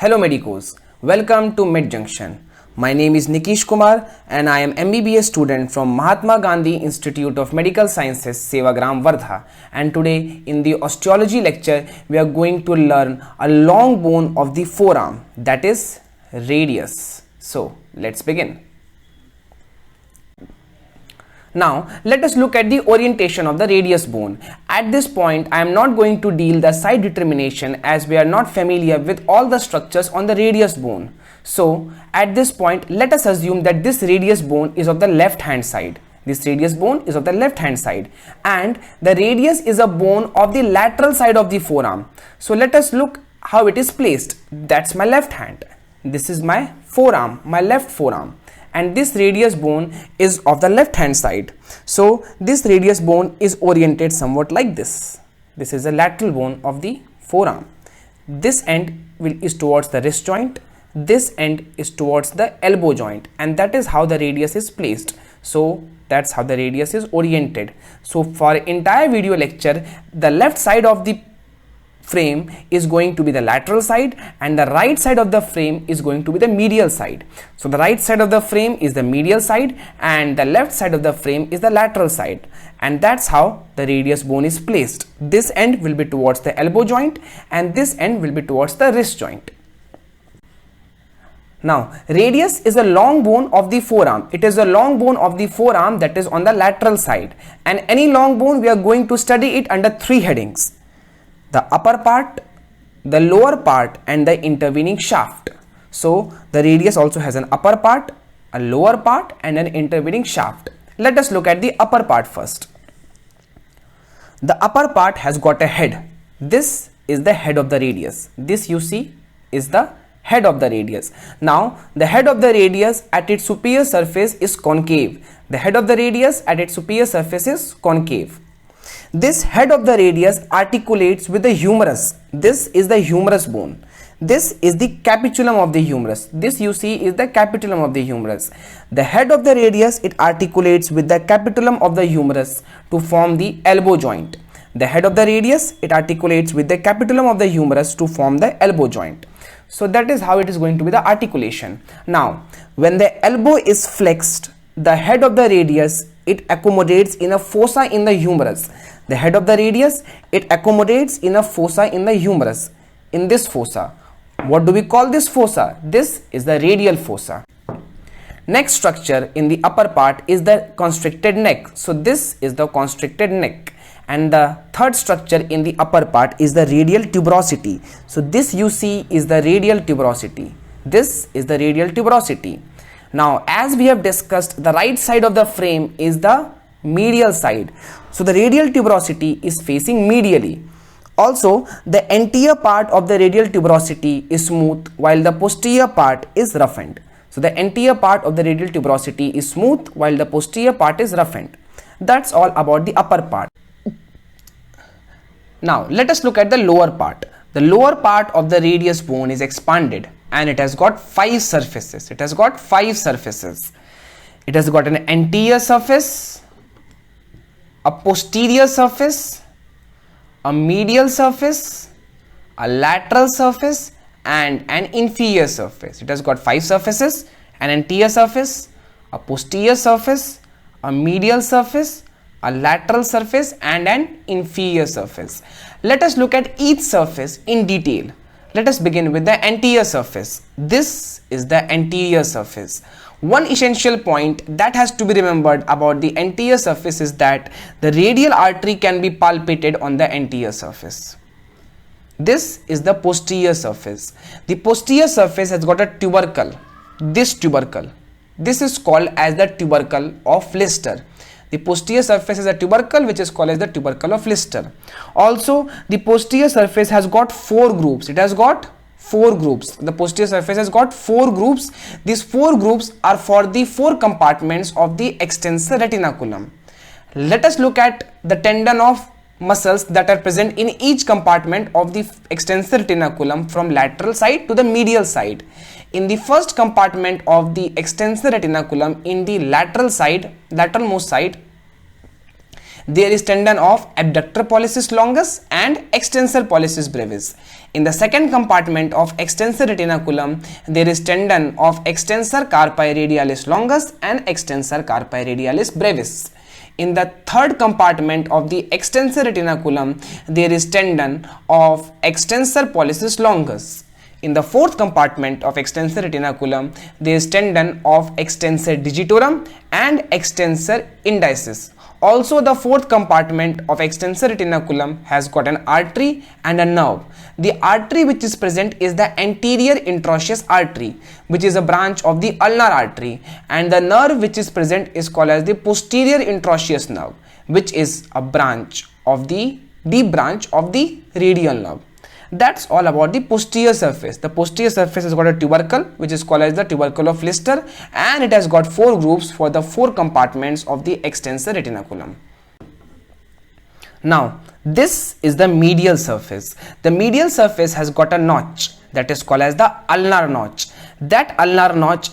Hello Medicos, welcome to MED-JUNCTION. My name is Nikish Kumar and I am MBBS student from Mahatma Gandhi Institute of Medical Sciences, Sevagram, Wardha. And today in the osteology lecture, we are going to learn a long bone of the forearm, that is radius. So let's begin. Now let us look at the orientation of the radius bone. At this point I am not going to deal the side determination as we are not familiar with all the structures on the radius bone. So at this point let us assume that this radius bone is of the left hand side. This radius bone is of the left hand side and the radius is a bone of the lateral side of the forearm. So let us look how it is placed. That's my left hand. This is my forearm, my left forearm. And this radius bone is of the left hand side. So this radius bone is oriented somewhat like this. This is the lateral bone of the forearm. This end is towards the wrist joint. This end is towards the elbow joint, and that is how the radius is placed. So that's how the radius is oriented. So for entire video lecture, the left side of the frame is going to be the lateral side and the right side of the frame is going to be the medial side. So the right side of the frame is the medial side and the left side of the frame is the lateral side, and that's how the radius bone is placed. This end will be towards the elbow joint and this end will be towards the wrist joint. Now radius is a long bone of the forearm. It is a long bone of the forearm that is on the lateral side, and any long bone we are going to study it under three headings: the upper part, the lower part and the intervening shaft. So the radius also has an upper part, a lower part and an intervening shaft. Let us look at the upper part first. The upper part has got a head. This is the head of the radius. This you see is the head of the radius. Now the head of the radius at its superior surface is concave. The head of the radius at its superior surface is concave. This head of the radius articulates with the humerus. This is the humerus bone. This is the capitulum of the humerus. This you see is the capitulum of the humerus. The head of the radius, it articulates with the capitulum of the humerus to form the elbow joint. The head of the radius, it articulates with the capitulum of the humerus to form the elbow joint. So that is how it is going to be the articulation. Now when the elbow is flexed, the head of the radius, it accommodates in a fossa in the humerus. The head of the radius, it accommodates in a fossa in the humerus. In this fossa, what do we call this fossa? This is the radial fossa. Next structure in the upper part is the constricted neck. So this is the constricted neck. And the third structure in the upper part is the radial tuberosity. So this you see is the radial tuberosity. This is the radial tuberosity. Now as we have discussed, the right side of the frame is the medial side. So the radial tuberosity is facing medially. Also the anterior part of the radial tuberosity is smooth while the posterior part is roughened. So the anterior part of the radial tuberosity is smooth while the posterior part is roughened. That's all about the upper part. Now let us look at the lower part. The lower part of the radius bone is expanded and it has got 5 surfaces. It has got 5 surfaces. It has got an anterior surface, a posterior surface, a medial surface, a lateral surface and an inferior surface. It has got 5 surfaces: an anterior surface, a posterior surface, a medial surface, a lateral surface and an inferior surface. Let us look at each surface in detail. Let us begin with the anterior surface. This is the anterior surface. One essential point that has to be remembered about the anterior surface is that the radial artery can be palpated on the anterior surface. This is the posterior surface. The posterior surface has got a tubercle. This tubercle. This is called as the tubercle of Lister. The posterior surface is a tubercle which is called as the tubercle of Lister. Also the posterior surface has got 4 groups. It has got 4 groups. The posterior surface has got 4 groups. These 4 groups are for the 4 compartments of the extensor retinaculum. Let us look at the tendon of muscles that are present in each compartment of the extensor retinaculum from lateral side to the medial side. In the first compartment of the extensor retinaculum, in the lateral side, lateralmost side, there is tendon of abductor pollicis longus and extensor pollicis brevis. In the second compartment of extensor retinaculum, there is tendon of extensor carpi radialis longus and extensor carpi radialis brevis. In the third compartment of the extensor retinaculum, there is tendon of extensor pollicis longus. In the fourth compartment of extensor retinaculum, there is tendon of extensor digitorum and extensor indicis. Also, the fourth compartment of extensor retinaculum has got an artery and a nerve. The artery which is present is the anterior introitious artery, which is a branch of the ulnar artery, and the nerve which is present is called as the posterior introitious nerve, which is a branch of the deep branch of the radial nerve. That's all about the posterior surface. The posterior surface has got a tubercle which is called as the tubercle of Lister, and it has got 4 groups for the 4 compartments of the extensor retinaculum. Now, this is the medial surface. The medial surface has got a notch that is called as the ulnar notch. That ulnar notch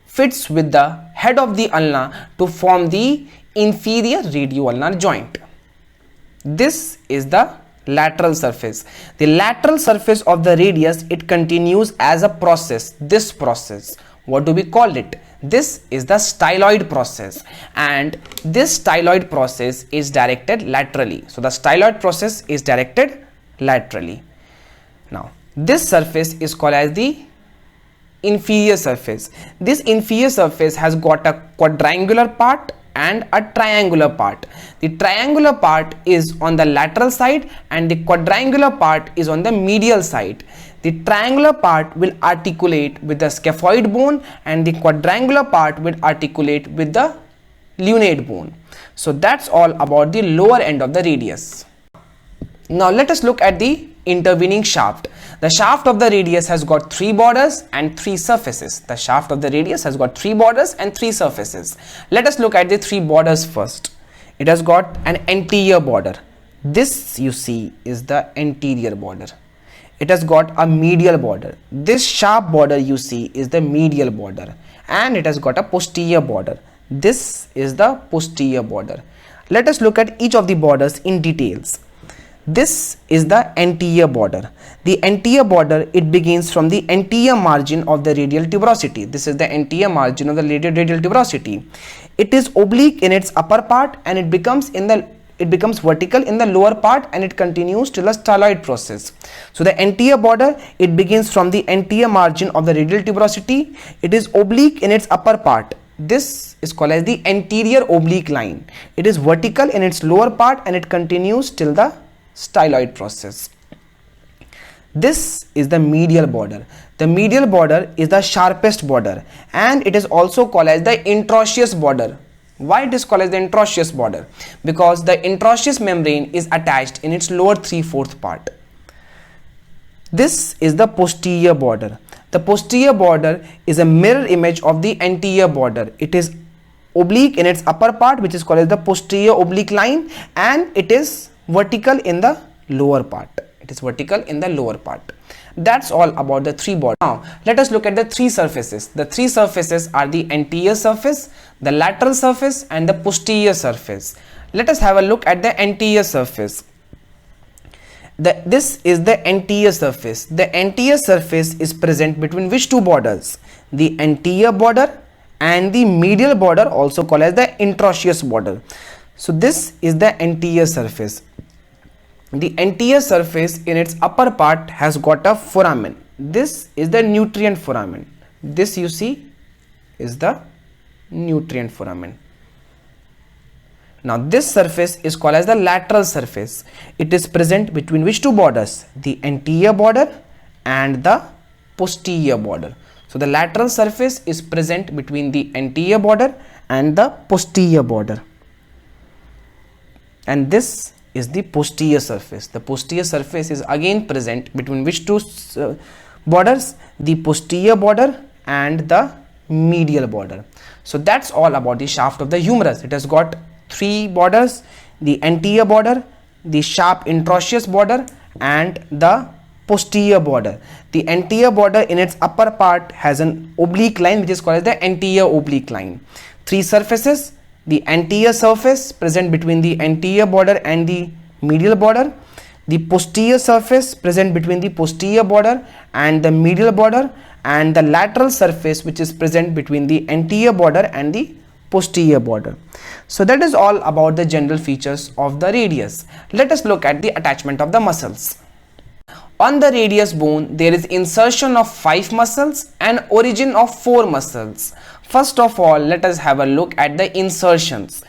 fits with the head of the ulna to form the inferior radioulnar joint. This is the lateral surface. The lateral surface of the radius, it continues as a process. This process, what do we call it? This is the styloid process, and this styloid process is directed laterally. So the styloid process is directed laterally. Now this surface is called as the inferior surface. This inferior surface has got a quadrangular part and a triangular part. The triangular part is on the lateral side and the quadrangular part is on the medial side. The triangular part will articulate with the scaphoid bone and the quadrangular part will articulate with the lunate bone. So that's all about the lower end of the radius. Now let us look at the intervening shaft. The shaft of the radius has got 3 borders and 3 surfaces. The shaft of the radius has got 3 borders and 3 surfaces. Let us look at the 3 borders first. It has got an anterior border. This you see is the anterior border. It has got a medial border. This sharp border you see is the medial border, and it has got a posterior border. This is the posterior border. Let us look at each of the borders in details. This is the anterior border. The anterior border, it begins from the anterior margin of the radial tuberosity. This is the anterior margin of the radial tuberosity. It is oblique in its upper part and it becomes vertical in the lower part, and it continues till a styloid process. So the anterior border, it begins from the anterior margin of the radial tuberosity. It is oblique in its upper part. This is called as the anterior oblique line. It is vertical in its lower part and it continues till the styloid process. This is the medial border. The medial border is the sharpest border, and it is also called as the introitious border. Why it is called as the introitious border? Because the introitious membrane is attached in its lower 3/4 part. This is the posterior border. The posterior border is a mirror image of the anterior border. It is oblique in its upper part, which is called as the posterior oblique line, and it is vertical in the lower part. It is vertical in the lower part. That's all about the 3 borders. Now let us look at the 3 surfaces. The 3 surfaces are the anterior surface, the lateral surface, and the posterior surface. Let us have a look at the anterior surface. This is the anterior surface. The anterior surface is present between which 2 borders? The anterior border and the medial border, also called as the introitious border. So this is the anterior surface. The anterior surface in its upper part has got a foramen. This is the nutrient foramen. This you see is the nutrient foramen. Now this surface is called as the lateral surface. It is present between which 2 borders? The anterior border and the posterior border. So the lateral surface is present between the anterior border and the posterior border. And this is the posterior surface. The posterior surface is again present between which 2 borders? The posterior border and the medial border. So that's all about the shaft of the humerus. It has got 3 borders: the anterior border, the sharp introitious border, and the posterior border. The anterior border in its upper part has an oblique line which is called as the anterior oblique line. 3 surfaces: the anterior surface present between the anterior border and the medial border, the posterior surface present between the posterior border and the medial border, and the lateral surface which is present between the anterior border and the posterior border. So that is all about the general features of the radius. Let us look at the attachment of the muscles. On the radius bone, there is insertion of 5 muscles and origin of 4 muscles. First of all, let us have a look at the insertions.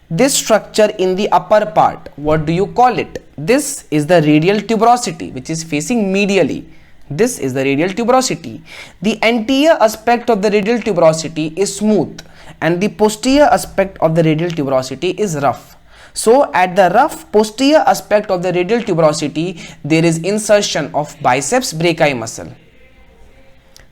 This structure in the upper part, what do you call it? This is the radial tuberosity, which is facing medially. This is the radial tuberosity. The anterior aspect of the radial tuberosity is smooth and the posterior aspect of the radial tuberosity is rough. So at the rough posterior aspect of the radial tuberosity, there is insertion of biceps brachii muscle.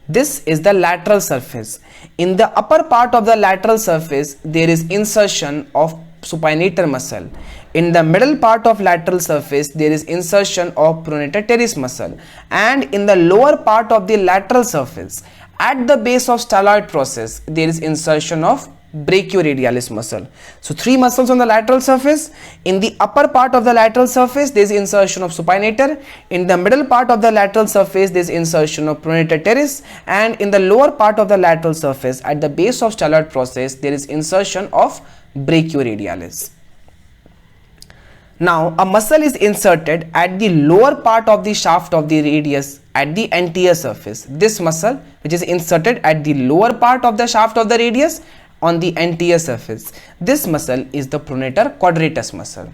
This is the lateral surface. In the upper part of the lateral surface, there is insertion of supinator muscle. In the middle part of lateral surface, there is insertion of pronator teres muscle. And in the lower part of the lateral surface, at the base of styloid process, there is insertion of brachioradialis muscle. So 3 muscles on the lateral surface. In the upper part of the lateral surface, there is insertion of supinator. In the middle part of the lateral surface, there is insertion of pronator teres. And in the lower part of the lateral surface, at the base of styloid process, there is insertion of brachioradialis. Now a muscle is inserted at the lower part of the shaft of the radius at the anterior surface. This muscle, which is inserted at the lower part of the shaft of the radius on the anterior surface, this muscle is the pronator quadratus muscle.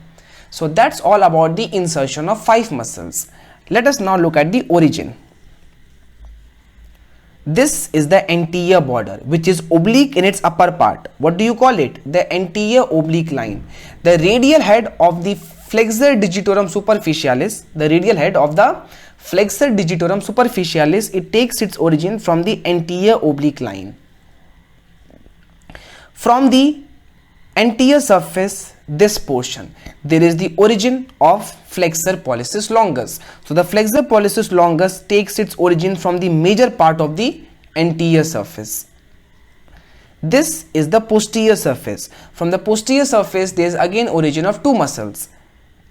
So that's all about the insertion of 5 muscles. Let us now look at the origin. This is the anterior border, which is oblique in its upper part. What do you call it? The anterior oblique line. The radial head of the flexor digitorum superficialis, it takes its origin from the anterior oblique line. From the anterior surface, this portion, there is the origin of flexor pollicis longus. So the flexor pollicis longus takes its origin from the major part of the anterior surface. This is the posterior surface. From the posterior surface, there is again origin of 2 muscles,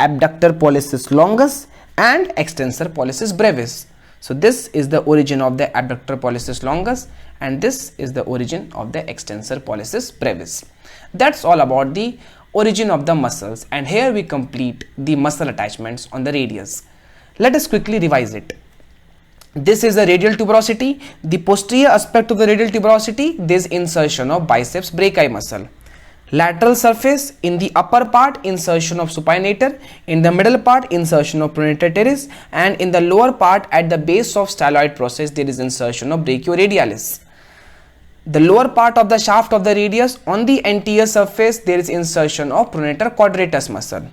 abductor pollicis longus and extensor pollicis brevis. So this is the origin of the abductor pollicis longus and this is the origin of the extensor pollicis brevis. That's all about the origin of the muscles, and here we complete the muscle attachments on the radius. Let us quickly revise it. This is the radial tuberosity. The posterior aspect of the radial tuberosity, this insertion of biceps brachii muscle. Lateral surface, in the upper part, insertion of supinator. In the middle part, insertion of pronator teres, and in the lower part, at the base of styloid process, there is insertion of brachioradialis. The lower part of the shaft of the radius, on the anterior surface, there is insertion of pronator quadratus muscle.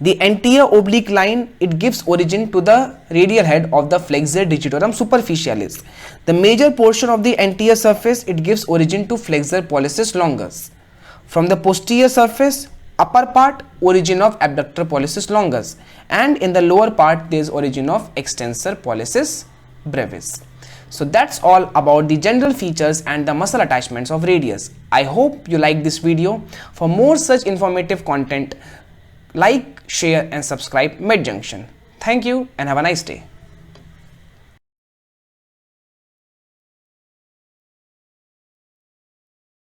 The anterior oblique line, it gives origin to the radial head of the flexor digitorum superficialis. The major portion of the anterior surface, it gives origin to flexor pollicis longus. From the posterior surface, upper part, origin of abductor pollicis longus, and in the lower part, there is origin of extensor pollicis brevis. So that's all about the general features and the muscle attachments of radius. I hope you like this video. For more such informative content, like, share and subscribe MED-JUNCTION. Thank you and have a nice day.